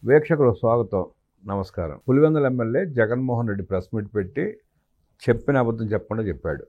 వీక్షకులు స్వాగతం, నమస్కారం. Pulivendula MLA Jaganmohan Reddy press meet పెట్టి చెప్పిన అబద్ధం చెప్పకుండా చెప్పాడు.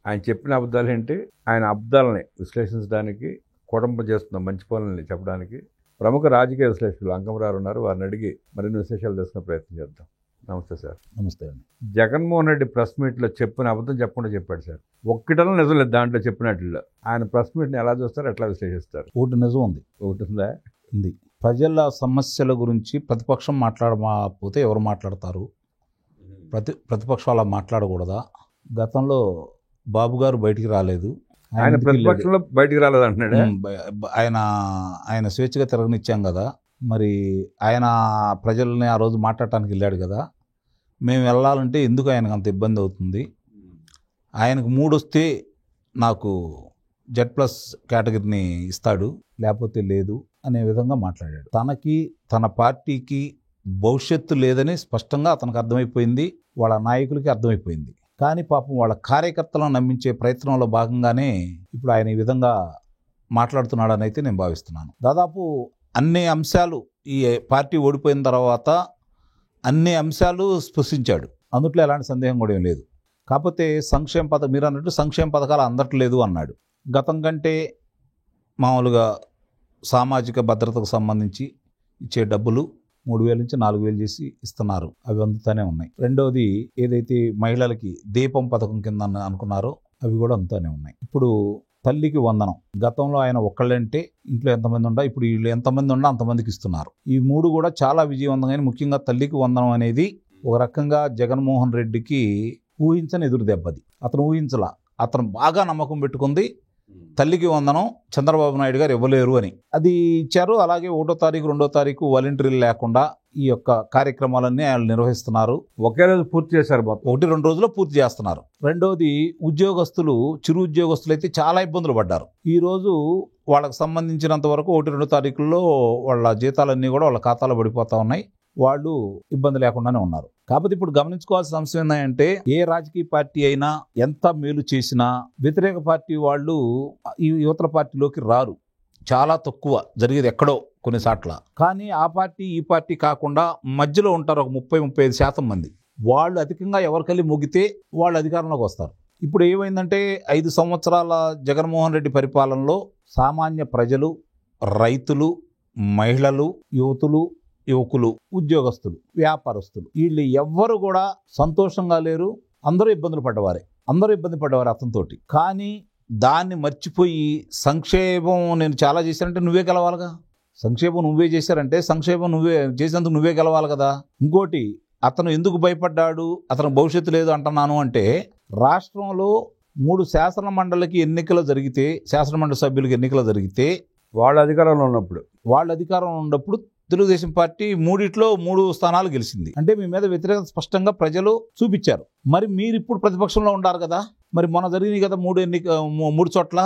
ఆయన చెప్పిన అబద్ధాలు ఏంటి, ఆయన అబద్ధాలని విశ్లేషించడానికి, కుటుంబం చేస్తున్న మంచి పనులని చెప్పడానికి ప్రముఖ రాజకీయ విశ్లేషకులు అంకమరారు ఉన్నారు. వారిని అడిగి మరిన్ని విశేషాలు తెలుసుకునే ప్రయత్నం చేద్దాం. నమస్తే సార్. నమస్తే అండి. జగన్మోహన్ రెడ్డి ప్రెస్ మీట్లో చెప్పిన అబద్ధం చెప్పకుండా చెప్పాడు సార్. ఒక్కటలో నిజం లేదు దాంట్లో చెప్పినట్లు. ఆయన ప్రెస్ మీట్ని ఎలా చూస్తారు, ఎట్లా విశ్లేషిస్తారు? ఒకటి నిజం ఉంది. ఒకటి ఉందా? ఉంది. ప్రజల సమస్యల గురించి ప్రతిపక్షం మాట్లాడకపోతే ఎవరు మాట్లాడతారు? ప్రతిపక్షం అలా మాట్లాడకూడదా? గతంలో బాబు గారు బయటికి రాలేదు, ఆయన ప్రతిపక్షంలో బయటికి రాలేదు అంటున్నాడు. ఆయన స్వేచ్ఛగా తిరగనిచ్చాం కదా, మరి ఆయన ప్రజల్ని ఆ రోజు మాట్లాడటానికి వెళ్ళాడు కదా, మేము వెళ్ళాలంటే ఎందుకు ఆయనకు అంత ఇబ్బంది అవుతుంది? ఆయనకు 3 వస్తే నాకు Z+ కేటగిరీని ఇస్తాడు, లేకపోతే లేదు అనే విధంగా మాట్లాడాడు. తనకి తన పార్టీకి భవిష్యత్తు లేదని స్పష్టంగా అతనికి అర్థమైపోయింది, వాళ్ళ నాయకులకి అర్థమైపోయింది. కానీ పాపం వాళ్ళ కార్యకర్తలను నమ్మించే ప్రయత్నంలో భాగంగానే ఇప్పుడు ఆయన ఈ విధంగా మాట్లాడుతున్నాడని అయితే నేను భావిస్తున్నాను. దాదాపు అన్ని అంశాలు ఈ పార్టీ ఓడిపోయిన తర్వాత అన్ని అంశాలు స్పృశించాడు, అందుట్లో ఎలాంటి సందేహం కూడా ఏం లేదు. కాకపోతే మీరు అన్నట్టు సంక్షేమ పథకాలు అందట్లేదు అన్నాడు. గతం కంటే మామూలుగా సామాజిక భద్రతకు సంబంధించి ఇచ్చే డబ్బులు 3,000 నుంచి 4,000 చేసి ఇస్తున్నారు, అవి అందుతూనే ఉన్నాయి. రెండవది ఏదైతే మహిళలకి దీపం పథకం కింద అనుకున్నారో అవి కూడా అందుతూనే ఉన్నాయి. ఇప్పుడు తల్లికి వందనం, గతంలో ఆయన ఒక్కళ్ళంటే ఇంట్లో ఎంతమంది ఉండా, ఇప్పుడు వీళ్ళు ఎంతమంది ఉండా అంతమందికి ఇస్తున్నారు. ఈ 3 కూడా చాలా విజయవంతంగా, ముఖ్యంగా తల్లికి వందనం అనేది ఒక రకంగా జగన్మోహన్ రెడ్డికి ఊహించని ఎదురు దెబ్బది. అతను ఊహించలా, అతను బాగా నమ్మకం పెట్టుకుంది తల్లికి వందనం చంద్రబాబు నాయుడు గారు ఇవ్వలేరు అని. అది ఇచ్చారు. అలాగే 1వ తారీఖు 2వ తారీఖు వాలంటీర్లు లేకుండా ఈ యొక్క కార్యక్రమాలన్నీ ఆయన నిర్వహిస్తున్నారు. ఒకే రోజు పూర్తి చేశారు, 1-2 రోజుల్లో పూర్తి చేస్తున్నారు. రెండవది ఉద్యోగస్తులు, చిరు ఉద్యోగస్తులు అయితే చాలా ఇబ్బందులు పడ్డారు. ఈ రోజు వాళ్ళకి సంబంధించినంత వరకు 1-2 తారీఖుల్లో వాళ్ళ జీతాలన్నీ కూడా వాళ్ళ ఖాతాలో పడిపోతా ఉన్నాయి, వాళ్ళు ఇబ్బంది లేకుండానే ఉన్నారు. కాకపోతే ఇప్పుడు గమనించుకోవాల్సిన అంశం ఏంటంటే, ఏ రాజకీయ పార్టీ అయినా ఎంత మేలు చేసినా వ్యతిరేక పార్టీ వాళ్ళు ఈ యువతల పార్టీలోకి రారు, చాలా తక్కువ జరిగేది ఎక్కడో కొన్ని సాట్ల. కానీ ఆ పార్టీ ఈ పార్టీ కాకుండా మధ్యలో ఉంటారు ఒక 30-35% మంది. వాళ్ళు అధికంగా ఎవరికెళ్ళి మొగితే వాళ్ళు అధికారంలోకి వస్తారు. ఇప్పుడు ఏమైందంటే 5 సంవత్సరాల జగన్మోహన్ రెడ్డి పరిపాలనలో సామాన్య ప్రజలు, రైతులు, మహిళలు, యువకులు, ఉద్యోగస్తులు, వ్యాపారస్తులు, వీళ్ళు ఎవ్వరు కూడా సంతోషంగా లేరు. అందరూ ఇబ్బంది పడ్డవారు అతనితోటి. కానీ దాన్ని మర్చిపోయి సంక్షేమం నేను చాలా చేశానంటే నువ్వే గెలవాలిగా, సంక్షేమం నువ్వే చేశారంటే సంక్షేమం నువ్వే చేసినందుకు నువ్వే గెలవాలి కదా. ఇంకోటి, అతను ఎందుకు భయపడ్డాడు, అతను భవిష్యత్తు లేదు అంటున్నాను అంటే, రాష్ట్రంలో 3 శాసనమండలికి ఎన్నికలు జరిగితే, శాసనమండలి సభ్యులకి ఎన్నికలు జరిగితే వాళ్ళ అధికారంలో ఉన్నప్పుడు తెలుగుదేశం పార్టీ 3 స్థానాలు గెలిచింది. అంటే మీ మీద వ్యతిరేకత స్పష్టంగా ప్రజలు చూపించారు. మరి మీరు ఇప్పుడు ప్రతిపక్షంలో ఉన్నారు కదా, మరి మొన్న జరిగింది కదా 3 చోట్ల,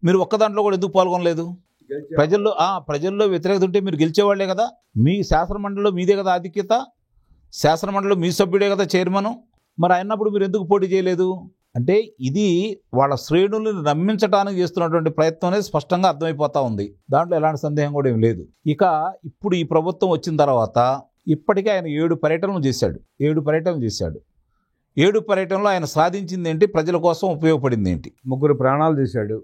మీరు ఒక్క దాంట్లో కూడా ఎందుకు పాల్గొనలేదు? ప్రజల్లో వ్యతిరేకత ఉంటే మీరు గెలిచేవాళ్లే కదా. మీ శాసనమండలిలో మీదే కదా ఆధిక్యత, శాసనమండలిలో మీ సభ్యుడే కదా చైర్మన్. మరి అయినప్పుడు మీరు ఎందుకు పోటీ చేయలేదు? అంటే ఇది వాళ్ళ శ్రేణులను నమ్మించడానికి చేస్తున్నటువంటి ప్రయత్నం అనేది స్పష్టంగా అర్థమైపోతా ఉంది. దాంట్లో ఎలాంటి సందేహం కూడా ఏం లేదు. ఇప్పుడు ఈ ప్రభుత్వం వచ్చిన తర్వాత ఇప్పటికే ఆయన 7 పర్యటనలు చేశాడు. 7 పర్యటనలో ఆయన సాధించింది ఏంటి, ప్రజల కోసం ఉపయోగపడింది ఏంటి? 3 ప్రాణాలు తీశాడు.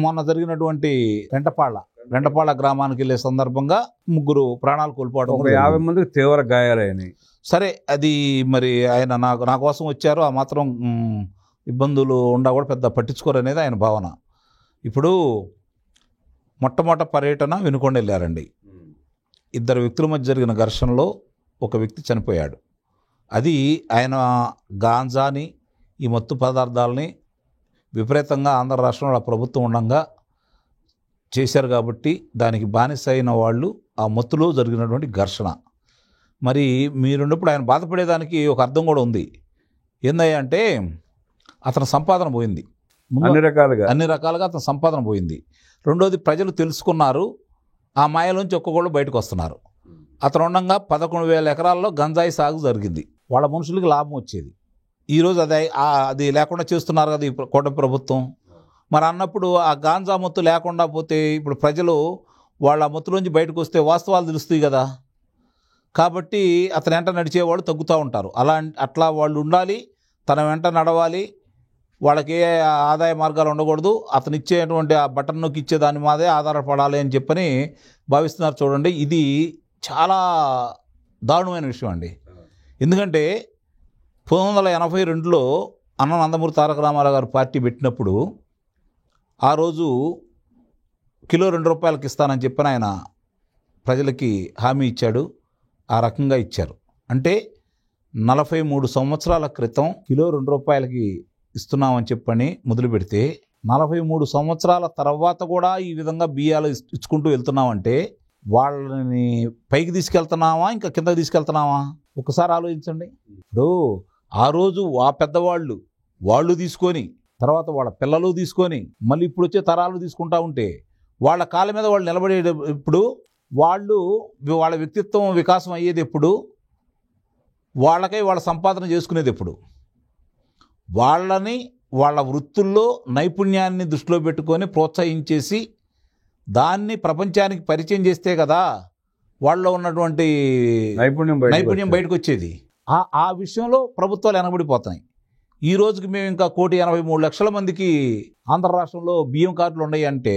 మొన్న జరిగినటువంటి రెంటపాళ్ళ గ్రామానికి వెళ్ళే సందర్భంగా 3 ప్రాణాలు కోల్పోవడం, 50 మందికి తీవ్ర గాయాలైనాయి. సరే, అది మరి ఆయన నా కోసం వచ్చారు, ఆ మాత్రం ఇబ్బందులు ఉండా కూడా పెద్ద పట్టించుకోరు అనేది ఆయన భావన. ఇప్పుడు మొట్టమొదటి పర్యటన వినుకొండ వెళ్ళారండి. 2 వ్యక్తుల మధ్య జరిగిన ఘర్షణలో ఒక వ్యక్తి చనిపోయాడు. అది ఆయన గాంజాని, ఈ మత్తు పదార్థాలని విపరీతంగా ఆంధ్ర రాష్ట్రంలో ప్రభుత్వం ఉండగా చేశారు కాబట్టి దానికి బానిస అయిన వాళ్ళు ఆ మత్తులో జరిగినటువంటి ఘర్షణ. మరి మీరున్నప్పుడు ఆయన బాధపడేదానికి ఒక అర్థం కూడా ఉంది. ఏందయ్యా అంటే, అతని సంపాదన పోయింది, అన్ని రకాలుగా అతని సంపాదన పోయింది. రెండోది, ప్రజలు తెలుసుకున్నారు, ఆ మాయలోంచి ఒక్కొక్కళ్ళు బయటకు వస్తున్నారు. అతను ఉండగా 11,000 ఎకరాల్లో గంజాయి సాగు జరిగింది, వాళ్ళ మనుషులకి లాభం వచ్చేది. ఈరోజు అది లేకుండా చేస్తున్నారు కదా ఈ కూటమి ప్రభుత్వం. మరి అన్నప్పుడు ఆ గాంజా మత్తు లేకుండా పోతే ఇప్పుడు ప్రజలు వాళ్ళ మత్తులోంచి బయటకు వస్తే వాస్తవాలు తెలుస్తాయి కదా. కాబట్టి అతని వెంట నడిచేవాళ్ళు తగ్గుతూ ఉంటారు. అట్లా వాళ్ళు ఉండాలి, తన వెంట నడవాలి, వాళ్ళకి ఏ ఆదాయ మార్గాలు ఉండకూడదు, అతను ఇచ్చేటువంటి ఆ బటన్ నొక్కి ఇచ్చే దాని మీదే ఆధారపడాలి అని చెప్పని భావిస్తున్నారు. చూడండి, ఇది చాలా దారుణమైన విషయం అండి. ఎందుకంటే 1982లో అన్న నందమూరి తారక రామారావు గారు పార్టీ పెట్టినప్పుడు ఆ రోజు కిలో ₹2 ఇస్తానని చెప్పని ఆయన ప్రజలకి హామీ ఇచ్చాడు. ఆ రకంగా ఇచ్చారు. అంటే 43 సంవత్సరాల క్రితం కిలో ₹2 ఇస్తున్నామని చెప్పని మొదలు పెడితే 43 సంవత్సరాల తర్వాత కూడా ఈ విధంగా బియ్యాలు ఇచ్చుకుంటూ వెళ్తున్నామంటే వాళ్ళని పైకి తీసుకెళ్తున్నామా, ఇంకా కిందకి తీసుకెళ్తున్నామా? ఒకసారి ఆలోచించండి. ఇప్పుడు ఆ రోజు ఆ పెద్దవాళ్ళు వాళ్ళు తీసుకొని, తర్వాత వాళ్ళ పిల్లలు తీసుకొని, మళ్ళీ ఇప్పుడు వచ్చే తరాలు తీసుకుంటా ఉంటే వాళ్ళ కాళ్ళ మీద వాళ్ళు నిలబడే ఇప్పుడు వాళ్ళ వ్యక్తిత్వం వికాసం అయ్యేది ఎప్పుడు? వాళ్ళకై వాళ్ళ సంపాదన చేసుకునేది ఎప్పుడు? వాళ్ళని వాళ్ళ వృత్తుల్లో నైపుణ్యాన్ని దృష్టిలో పెట్టుకొని ప్రోత్సహించేసి దాన్ని ప్రపంచానికి పరిచయం చేస్తే కదా వాళ్ళలో ఉన్నటువంటి నైపుణ్యం బయటకు వచ్చేది. ఆ విషయంలో ప్రభుత్వాలు వెనకబడిపోతాయి. ఈ రోజుకి మేము ఇంకా 1,83,00,000 మందికి ఆంధ్ర రాష్ట్రంలో బియ్యం కార్డులు ఉన్నాయి అంటే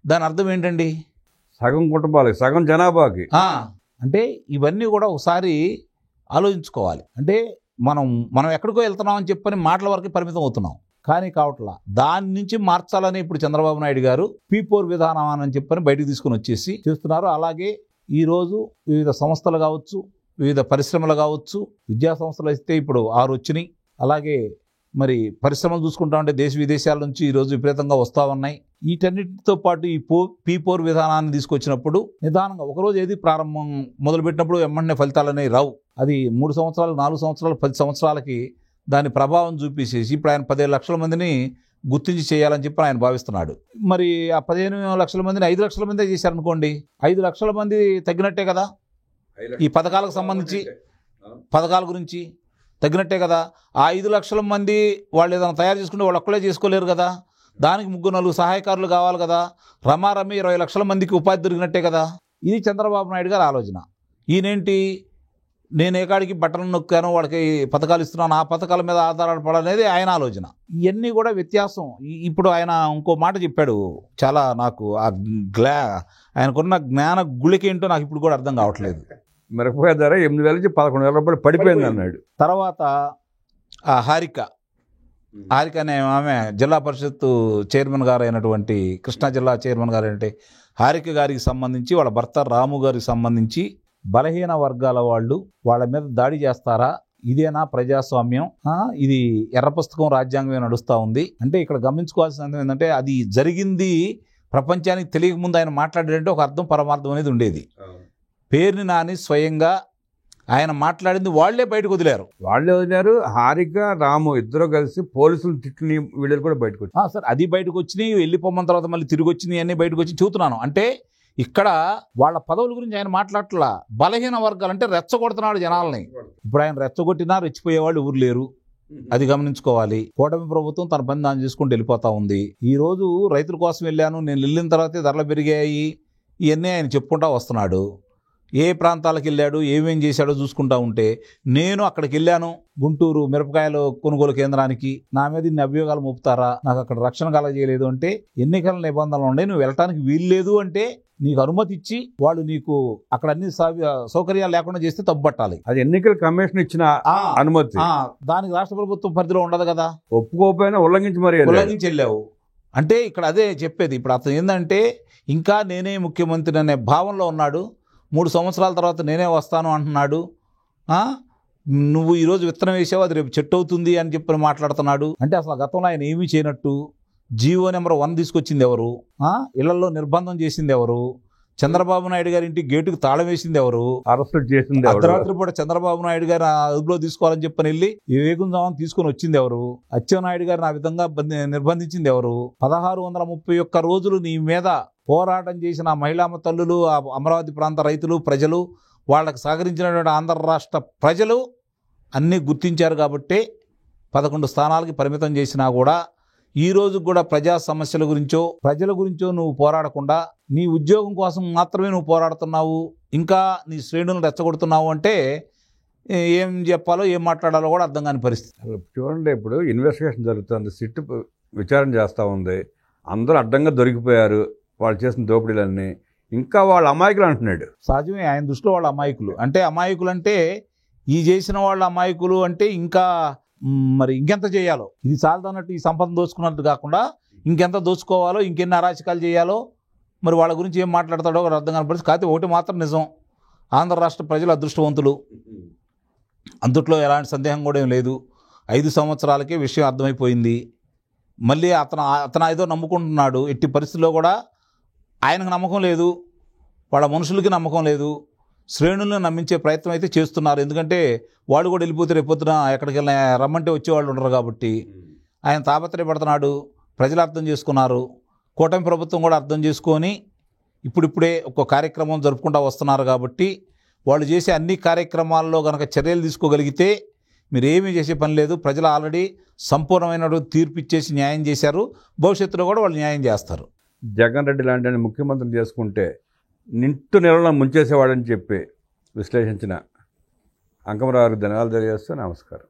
దాని అర్థం ఏంటండి? సగం కుటుంబాలకి, సగం జనాభాకి. అంటే ఇవన్నీ కూడా ఒకసారి ఆలోచించుకోవాలి. అంటే మనం ఎక్కడికో వెళ్తున్నామని చెప్పని మాటల వరకు పరిమితం అవుతున్నాం, కానీ కావట్లా. దాని నుంచి మార్చాలని ఇప్పుడు చంద్రబాబు నాయుడు గారు P4 విధానం అని చెప్పని బయటకు తీసుకొని వచ్చేసి చేస్తున్నారు. అలాగే ఈరోజు వివిధ సంస్థలు కావచ్చు, వివిధ పరిశ్రమలు కావచ్చు, విద్యా సంస్థలు అయితే ఇప్పుడు 6 వచ్చినాయి. అలాగే మరి పరిశ్రమలు చూసుకుంటా ఉంటే దేశ విదేశాల నుంచి ఈరోజు విపరీతంగా వస్తూ ఉన్నాయి. వీటన్నిటితో పాటు ఈ P4 విధానాన్ని తీసుకొచ్చినప్పుడు నిదానంగా ఒకరోజు ఏది ప్రారంభం మొదలుపెట్టినప్పుడు వెంటనే ఫలితాలు అనేవి రావు. అది 3 సంవత్సరాలు, 4 సంవత్సరాలు, 10 సంవత్సరాలకి దాని ప్రభావం చూపించేసి ఇప్పుడు ఆయన 15 లక్షల మందిని గుర్తించి చేయాలని చెప్పి ఆయన భావిస్తున్నాడు. మరి ఆ 15 లక్షల మందిని 5 లక్షల మందే చేశారనుకోండి, 5 లక్షల మంది తగ్గినట్టే కదా. ఈ పథకాలకు సంబంధించి పథకాల గురించి తగ్గినట్టే కదా. ఆ 5 లక్షల మంది వాళ్ళు ఏదైనా తయారు చేసుకుంటే వాళ్ళు ఒక్కలే చేసుకోలేరు కదా. దానికి 3-4 సహాయకారులు కావాలి కదా. రమారమి 20 లక్షల మందికి ఉపాధి దొరికినట్టే కదా. ఇది చంద్రబాబు నాయుడు గారి ఆలోచన. ఈయనేంటి, నేను ఏకాడికి బట్టలు నొక్కాను, వాళ్ళకి పథకాలు ఇస్తున్నాను, ఆ పథకాల మీద ఆధారపడాలనేది ఆయన ఆలోచన. ఇవన్నీ కూడా వ్యత్యాసం. ఇప్పుడు ఆయన ఇంకో మాట చెప్పాడు, చాలా నాకు ఆయనకున్న జ్ఞాన గుళికేంటో నాకు ఇప్పుడు కూడా అర్థం కావట్లేదు. మిరపకాయ ధర 8,000 నుంచి 11,000 పడిపోయింది అన్నాడు. తర్వాత ఆ హారిక అనే ఆమె జిల్లా పరిషత్ చైర్మన్ గారు అయినటువంటి, కృష్ణా జిల్లా చైర్మన్ గారు అంటే హారిక గారికి సంబంధించి వాళ్ళ భర్త రాము గారికి సంబంధించి బలహీన వర్గాల వాళ్ళు వాళ్ళ మీద దాడి చేస్తారా? ఇదేనా ప్రజాస్వామ్యం? ఇది ఎర్ర పుస్తకం రాజ్యాంగమే నడుస్తూ ఉంది అంటే ఇక్కడ గమనించుకోవాల్సిన ఏంటంటే అది జరిగింది ప్రపంచానికి తెలియకముందు ఆయన మాట్లాడాడంటే ఒక అర్థం పరమార్థం అనేది ఉండేది. పేరుని నాని స్వయంగా ఆయన మాట్లాడింది వాళ్లే బయటకు వదిలారు. హారిక, రాము ఇద్దరు కలిసి పోలీసులు తిట్టిన వీడియోలు కూడా బయటకు వచ్చాయి. సార్, అది బయటకు వచ్చినాయి, వెళ్ళిపోమన్న తర్వాత మళ్ళీ తిరిగి వచ్చినాయి, అన్నీ బయటకు వచ్చి చూస్తున్నాను. అంటే ఇక్కడ వాళ్ళ పదవుల గురించి ఆయన మాట్లాడట్లా. బలహీన వర్గాలు అంటే రెచ్చగొడుతున్నాడు జనాలని. ఇప్పుడు ఆయన రెచ్చగొట్టినా రెచ్చిపోయేవాళ్ళు ఎవరు లేరు, అది గమనించుకోవాలి. కూటమి ప్రభుత్వం తన పని దాన్ని చేసుకుంటూ వెళ్ళిపోతా ఉంది. ఈ రోజు రైతుల కోసం వెళ్ళాను, నేను వెళ్ళిన తర్వాతే ధరలు పెరిగాయి, ఇవన్నీ ఆయన చెప్పుకుంటా వస్తున్నాడు. ఏ ప్రాంతాలకు వెళ్ళాడు, ఏమేం చేశాడో చూసుకుంటా ఉంటే, నేను అక్కడికి వెళ్ళాను గుంటూరు మిరపకాయల కొనుగోలు కేంద్రానికి, నా మీద ఇన్ని అభియోగాలు మోపుతారా, నాకు అక్కడ రక్షణ కలగజేయలేదు అంటే, ఎన్నికల నిబంధనలు ఉన్నాయి, నువ్వు వెళ్ళటానికి వీల్లేదు అంటే నీకు అనుమతి ఇచ్చి వాళ్ళు నీకు అక్కడ అన్ని సౌకర్యాలు లేకుండా చేస్తే తప్పుపట్టాలి. అది ఎన్నికల కమిషన్ ఇచ్చిన అనుమతి. దానికి రాష్ట్ర ప్రభుత్వం పరిధిలో ఉండదు కదా. ఒప్పుకోకపోయినా ఉల్లంఘించి వెళ్ళావు అంటే ఇక్కడ అదే చెప్పేది. ఇప్పుడు అతను ఏంటంటే ఇంకా నేనే ముఖ్యమంత్రి అనే భావనలో ఉన్నాడు. 3 సంవత్సరాల తర్వాత నేనే వస్తాను అంటున్నాడు. నువ్వు ఈరోజు విత్తనం వేసావు, అది రేపు చెట్టు అవుతుంది అని చెప్పి మాట్లాడుతున్నాడు. అంటే అసలు గతంలో ఆయన ఏమీ చేయనట్టు జీవో నెంబర్ 1 తీసుకొచ్చింది ఎవరు? ఇళ్లలో నిర్బంధం చేసింది ఎవరు? చంద్రబాబు నాయుడు గారి ఇంటి గేటుకు తాళం వేసింది ఎవరు? అరెస్ట్ చేసింది అర్ధరాత్రి పూట చంద్రబాబు నాయుడు గారు అదుపులో తీసుకోవాలని చెప్పని వెళ్ళి వేగుందామని తీసుకొని వచ్చింది ఎవరు? అచ్చెన్నాయుడు గారిని ఆ విధంగా నిర్బంధించింది ఎవరు? 1631 రోజులు నీ మీద పోరాటం చేసిన మహిళామ తల్లులు, అమరావతి ప్రాంత రైతులు, ప్రజలు, వాళ్ళకి సహకరించినటువంటి ఆంధ్ర రాష్ట్ర ప్రజలు అన్నీ గుర్తించారు. కాబట్టి 11 స్థానాలకి పరిమితం చేసినా కూడా ఈ రోజు కూడా ప్రజా సమస్యల గురించో ప్రజల గురించో నువ్వు పోరాడకుండా నీ ఉద్యోగం కోసం మాత్రమే నువ్వు పోరాడుతున్నావు, ఇంకా నీ శ్రేణులను రెచ్చగొడుతున్నావు అంటే ఏం చెప్పాలో ఏం మాట్లాడాలో కూడా అర్థం కాని పరిస్థితి. అసలు చూడండి, ఇప్పుడు ఇన్వెస్టిగేషన్ జరుగుతుంది, సిట్ విచారణ చేస్తూ ఉంది, అందరూ అడ్డంగా దొరికిపోయారు వాళ్ళు చేసిన దోపిడీలన్నీ, ఇంకా వాళ్ళ అమాయకులు అంటున్నాడు. సహజమే, ఆయన దృష్టిలో వాళ్ళ అమాయకులు అంటే ఈ చేసిన వాళ్ళ అమాయకులు అంటే ఇంకా మరి ఇంకెంత చేయాలో, ఇది చాలదన్నట్టు ఈ సంపద దోచుకున్నట్టు కాకుండా ఇంకెంత దోచుకోవాలో, ఇంకెన్ని అరాచకాలు చేయాలో మరి వాళ్ళ గురించి ఏం మాట్లాడతాడో కూడా అర్థం కాని పరిస్థితి. కాకపోతే ఒకటి మాత్రం నిజం, ఆంధ్ర రాష్ట్ర ప్రజలు అదృష్టవంతులు, అందుట్లో ఎలాంటి సందేహం కూడా ఏం లేదు. 5 సంవత్సరాలకే విషయం అర్థమైపోయింది. మళ్ళీ అతను ఏదో నమ్ముకుంటున్నాడు. ఎట్టి పరిస్థితుల్లో కూడా ఆయనకు నమ్మకం లేదు, వాళ్ళ మనుషులకి నమ్మకం లేదు, శ్రేణులను నమ్మించే ప్రయత్నం అయితే చేస్తున్నారు. ఎందుకంటే వాళ్ళు కూడా వెళ్ళిపోతే రేపొద్దున ఎక్కడికి వెళ్ళినా రమ్మంటే వచ్చేవాళ్ళు ఉండరు కాబట్టి ఆయన తాపత్రయపడుతున్నాడు. ప్రజలు అర్థం చేసుకున్నారు, కూటమి ప్రభుత్వం కూడా అర్థం చేసుకొని ఇప్పుడిప్పుడే ఒక కార్యక్రమం జరుపుకుంటూ వస్తున్నారు. కాబట్టి వాళ్ళు చేసే అన్ని కార్యక్రమాల్లో కనుక చర్యలు తీసుకోగలిగితే మీరు ఏమీ చేసే పని లేదు. ప్రజలు ఆల్రెడీ సంపూర్ణమైన తీర్పు ఇచ్చేసి న్యాయం చేశారు, భవిష్యత్తులో కూడా వాళ్ళు న్యాయం చేస్తారు. జగన్ రెడ్డి లాంటి ముఖ్యమంత్రిని చేసుకుంటే నింటు నెలలో ముంచేసేవాడని చెప్పి విశ్లేషించిన అంకమరావు గారికి ధన్యవాదాలు తెలియజేస్తూ నమస్కారం.